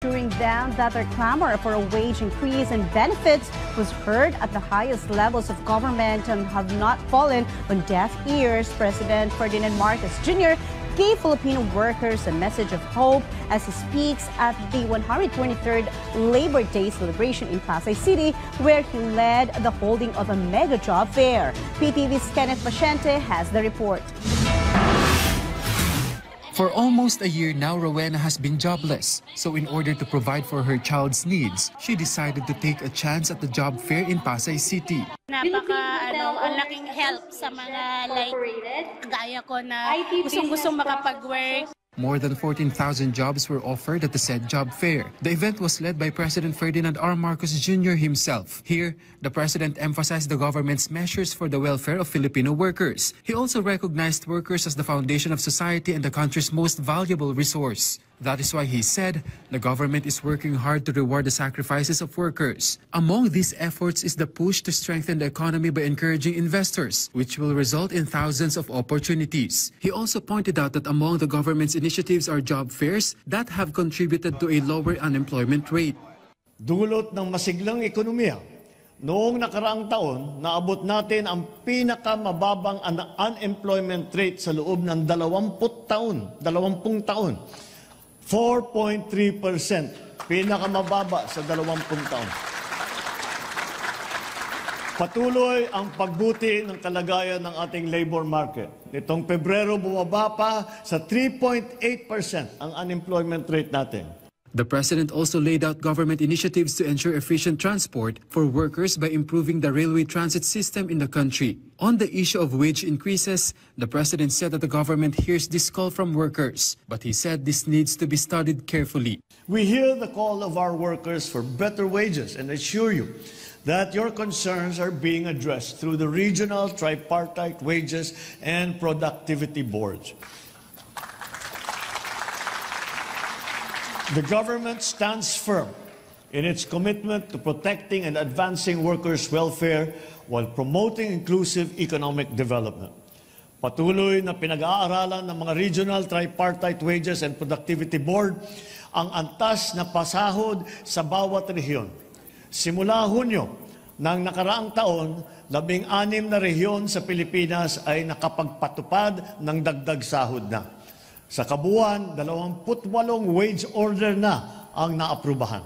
Assuring them that their clamor for a wage increase and benefits was heard at the highest levels of government and have not fallen on deaf ears. President Ferdinand Marcos Jr. gave Filipino workers a message of hope as he speaks at the 123rd Labor Day celebration in Pasay City, where he led the holding of a mega job fair. PTV's Kenneth Paciente has the report. For almost a year now, Rowena has been jobless. So in order to provide for her child's needs, she decided to take a chance at the job fair in Pasay City. Ang laking help sa mga gaya ko na gustong makapag-work. More than 14,000 jobs were offered at the said job fair. The event was led by President Ferdinand R. Marcos Jr. himself. Here, the president emphasized the government's measures for the welfare of Filipino workers. He also recognized workers as the foundation of society and the country's most valuable resource. That is why he said the government is working hard to reward the sacrifices of workers. Among these efforts is the push to strengthen the economy by encouraging investors, which will result in thousands of opportunities. He also pointed out that among the government's initiatives are job fairs that have contributed to a lower unemployment rate. Dulot ng masiglang ekonomiya, noong nakaraang taon, naabot natin ang pinakamababang unemployment rate sa loob ng 20 taon. 4.3%, pinakamababa sa 20 taon. Patuloy ang pagbuti ng kalagayan ng ating labor market. Nitong Pebrero, bumaba pa sa 3.8% ang unemployment rate natin. The president also laid out government initiatives to ensure efficient transport for workers by improving the railway transit system in the country. On the issue of wage increases, the president said that the government hears this call from workers, but he said this needs to be studied carefully. We hear the call of our workers for better wages and assure you that your concerns are being addressed through the regional tripartite wages and productivity boards. The government stands firm in its commitment to protecting and advancing workers' welfare while promoting inclusive economic development. Patuloy na pinag-aaralan ng mga regional tripartite wages and productivity board ang antas na pasahod sa bawat rehiyon. Simula Hunyo ng nakaraang taon, 16 na rehiyon sa Pilipinas ay nakapagpatupad ng dagdag sahod na. Sa kabuuan, 28 wage order na ang naaprubahan.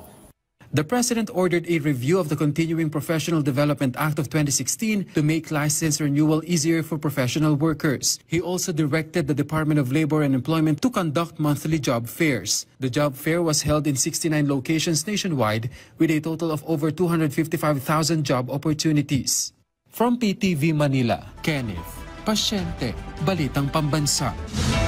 The president ordered a review of the Continuing Professional Development Act of 2016 to make license renewal easier for professional workers. He also directed the Department of Labor and Employment to conduct monthly job fairs. The job fair was held in 69 locations nationwide with a total of over 255,000 job opportunities. From PTV Manila, Kenneth Paciente, Balitang Pambansa.